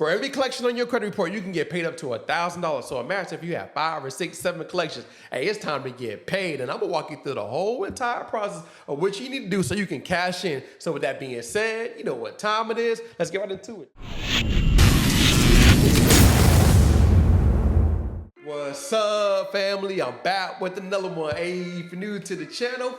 For every collection on your credit report, you can get paid up to $1,000. So imagine if you have 5 or 6, 7 collections. Hey, it's time to get paid. And I'm gonna walk you through the whole entire process of what you need to do so you can cash in. So with that being said, you know what time it is. Let's get right into it. What's up, family? I'm back with another one. Hey, if you're new to the channel,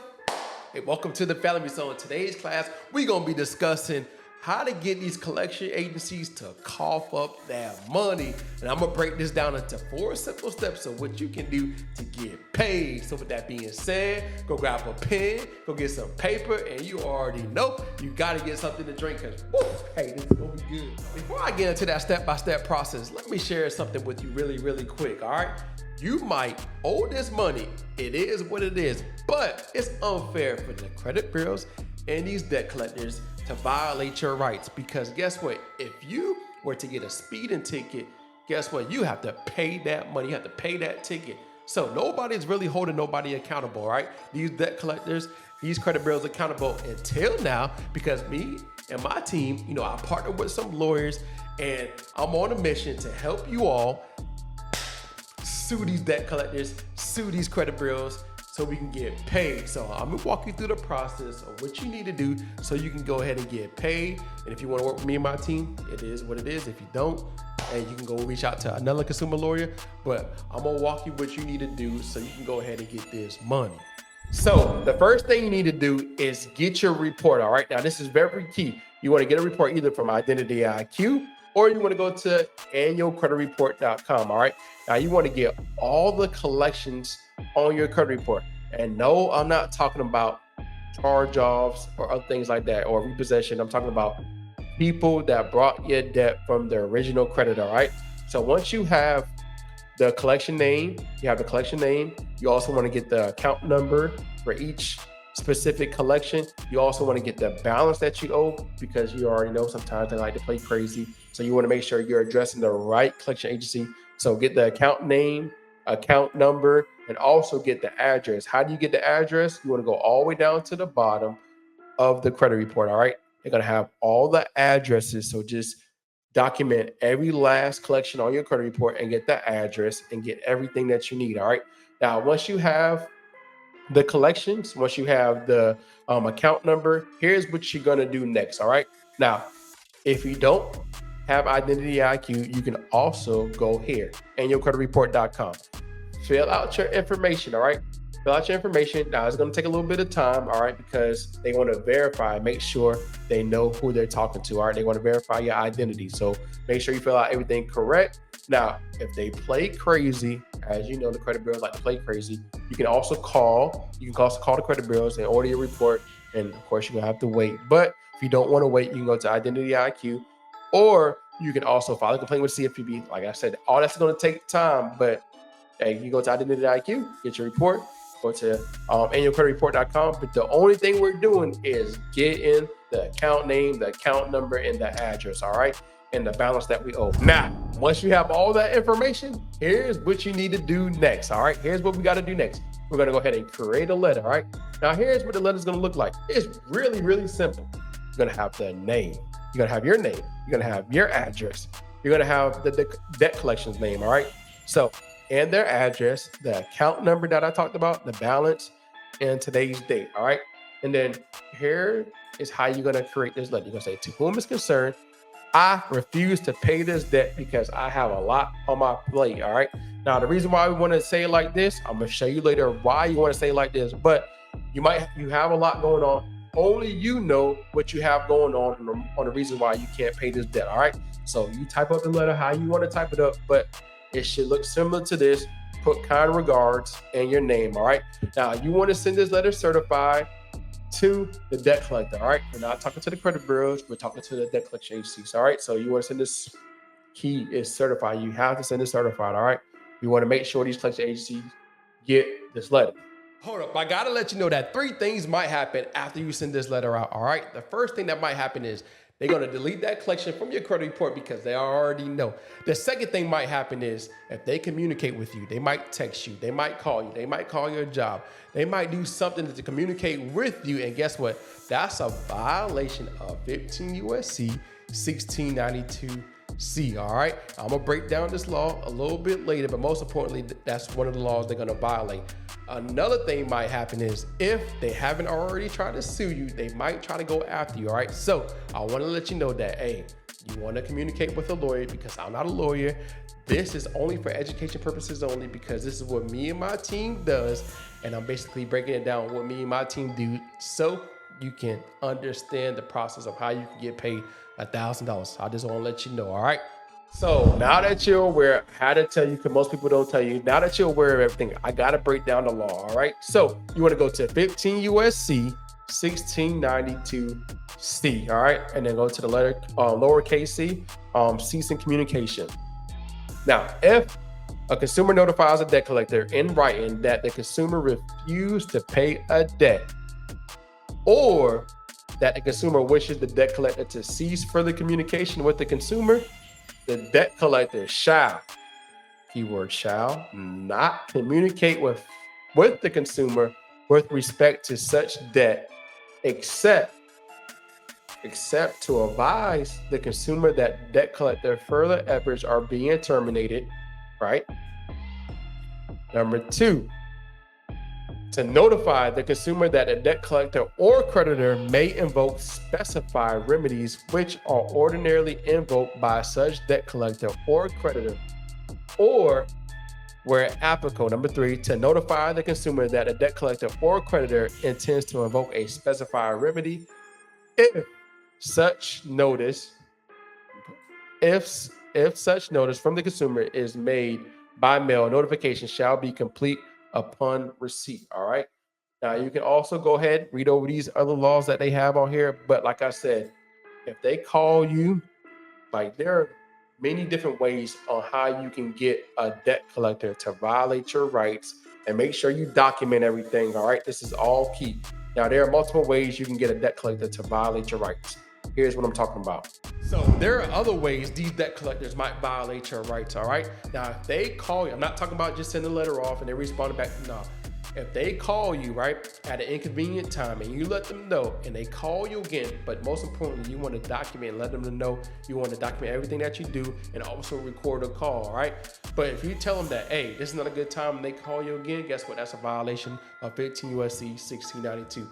hey, welcome to the family. So in today's class, we're gonna be discussing how to get these collection agencies to cough up that money. And I'm gonna break this down into 4 simple steps of what you can do to get paid. So with that being said, go grab a pen, go get some paper, and you already know you gotta get something to drink, cause hey, this is gonna be good. Before I get into that step-by-step process, let me share something with you really quick, all right? You might owe this money. It is what it is, but it's unfair for the credit bureaus and these debt collectors to violate your rights, because guess what? If you were to get a speeding ticket, guess what? You have to pay that money. You have to pay that ticket. So nobody's really holding nobody accountable, right? These debt collectors, these credit bureaus accountable until now, because me and my team, you know, I partner with some lawyers and I'm on a mission to help you all sue these debt collectors, sue these credit bureaus, so we can get paid. So I'm gonna walk you through the process of what you need to do so you can go ahead and get paid. And if you wanna work with me and my team, it is what it is. If you don't, and you can go reach out to another consumer lawyer, but I'm gonna walk you what you need to do so you can go ahead and get this money. So the first thing you need to do is get your report, all right? Now this is very key. You wanna get a report either from Identity IQ, or you wanna go to annualcreditreport.com, all right? Now you wanna get all the collections on your credit report. And no, I'm not talking about charge-offs or other things like that, or repossession. I'm talking about people that brought your debt from the original creditor, all right? So once you have the collection name, you also wanna get the account number for each specific collection. You also wanna get the balance that you owe, because you already know sometimes they like to play crazy. So you wanna make sure you're addressing the right collection agency. So get the account name, account number, and also get the address. How do you get the address? You want to go all the way down to the bottom of the credit report, all right? They're going to have all the addresses, so just document every last collection on your credit report and get the address and get everything that you need, all right? Now, once you have the collections, once you have the account number, here's what you're going to do next, all right? Now, if you don't have Identity IQ, you can also go here, annualcreditreport.com. Fill out your information, all right? Fill out your information. Now, it's going to take a little bit of time, all right, because they want to verify, make sure they know who they're talking to, all right? They want to verify your identity. So make sure you fill out everything correct. Now, if they play crazy, as you know, the credit bureaus like to play crazy, you can also call the credit bureaus and order your report. And of course, you're going to have to wait. But if you don't want to wait, you can go to Identity IQ, or you can also file a complaint with CFPB. Like I said, all that's going to take time, but hey, you go to Identity IQ, get your report, go to annualcreditreport.com. But the only thing we're doing is getting the account name, the account number, and the address, all right? And the balance that we owe. Now, once you have all that information, here's what you need to do next, all right? Here's what we got to do next. We're going to go ahead and create a letter, all right? Now, here's what the letter's going to look like. It's really simple. You're going to have the name. You're going to have your name. You're going to have your address. You're going to have the debt collections name, all right? So, and their address, the account number that I talked about, the balance, and today's date, all right? And then here is how you're going to create this letter. You're going to say, to whom is concerned, I refuse to pay this debt because I have a lot on my plate, all right? Now, the reason why we want to say it like this, I'm going to show you later why you want to say it like this, but you have a lot going on. Only you know what you have going on the reason why you can't pay this debt, all right? So you type up the letter how you want to type it up, but it should look similar to this. Put kind regards and your name, all right? Now, you want to send this letter certified to the debt collector, all right? We're not talking to the credit bureaus, we're talking to the debt collection agencies, all right? So you want to send this key is certified. You have to send it certified, all right? You want to make sure these collection agencies get this letter. Hold up, I gotta let you know that 3 things might happen after you send this letter out, all right? The first thing that might happen is they're gonna delete that collection from your credit report because they already know. The second thing might happen is if they communicate with you, they might text you, they might call you, they might call your job, they might do something to communicate with you, and guess what? That's a violation of 15 USC 1692 C. All right, I'm gonna break down this law a little bit later, but most importantly, that's one of the laws they're gonna violate. Another thing might happen is if they haven't already tried to sue you, they might try to go after you. All right, so I want to let you know that, hey, you want to communicate with a lawyer, because I'm not a lawyer. This is only for education purposes only, because this is what me and my team does, and I'm basically breaking it down what me and my team do, so you can understand the process of how you can get paid $1,000. I just want to let you know. All right. So now that you're aware, how to tell you, because most people don't tell you, now that you're aware of everything, I got to break down the law. All right. So you want to go to 15 USC 1692 C. All right. And then go to the letter lowercase c, cease in communication. Now, if a consumer notifies a debt collector in writing that the consumer refused to pay a debt, or that the consumer wishes the debt collector to cease further communication with the consumer, the debt collector shall, keyword shall, not communicate with the consumer with respect to such debt, except to advise the consumer that debt collector further efforts are being terminated, right? Number 2, to notify the consumer that a debt collector or creditor may invoke specified remedies which are ordinarily invoked by such debt collector or creditor, or where applicable. Number 3, to notify the consumer that a debt collector or creditor intends to invoke a specified remedy if such notice from the consumer is made by mail. Notification shall be complete upon receipt. All right. Now you can also go ahead, read over these other laws that they have on here. But like I said, if they call you, like, there are many different ways on how you can get a debt collector to violate your rights, and make sure you document everything. All right. This is all key. Now, there are multiple ways you can get a debt collector to violate your rights. Here's what I'm talking about. So there are other ways these debt collectors might violate your rights. All right. Now, if they call you, I'm not talking about just sending a letter off and they respond back. No. If they call you, right, at an inconvenient time, and you let them know, and they call you again, but most importantly, you want to document and let them know, you want to document everything that you do, and also record a call, all right? But if you tell them that, hey, this is not a good time, and they call you again, guess what? That's a violation of 15 USC 1692.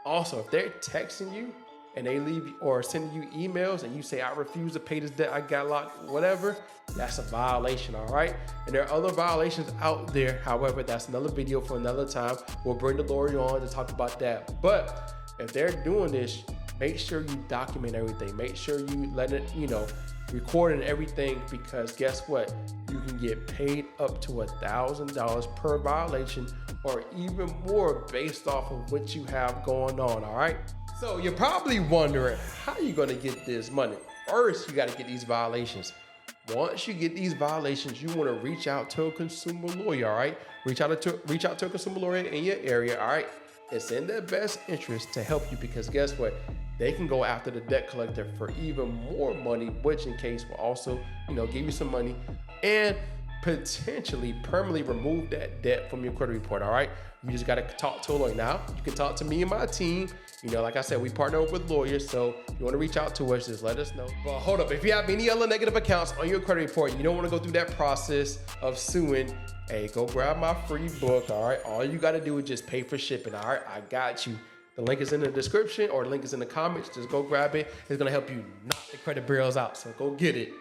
Also, if they're texting you and they leave or sending you emails and you say, I refuse to pay this debt, I got locked, whatever, that's a violation, all right? And there are other violations out there. However, that's another video for another time. We'll bring the lawyer on to talk about that. But if they're doing this, make sure you document everything. Make sure you let it, record and everything, because guess what? You can get paid up to $1,000 per violation, or even more based off of what you have going on, all right? So you're probably wondering, how are you gonna get this money? First, you gotta get these violations. Once you get these violations, you wanna reach out to a consumer lawyer, all right? Reach out to a consumer lawyer in your area, all right? It's in their best interest to help you, because guess what? They can go after the debt collector for even more money, which in case will also, give you some money and potentially permanently remove that debt from your credit report, all right? You just gotta talk to a lawyer. Now, you can talk to me and my team. Like I said, we partner up with lawyers, so if you wanna reach out to us, just let us know. But hold up, if you have any other negative accounts on your credit report, you don't wanna go through that process of suing, hey, go grab my free book, all right? All you gotta do is just pay for shipping, all right? I got you. The link is in the description, or the link is in the comments. Just go grab it. It's gonna help you knock the credit bureaus out, so go get it.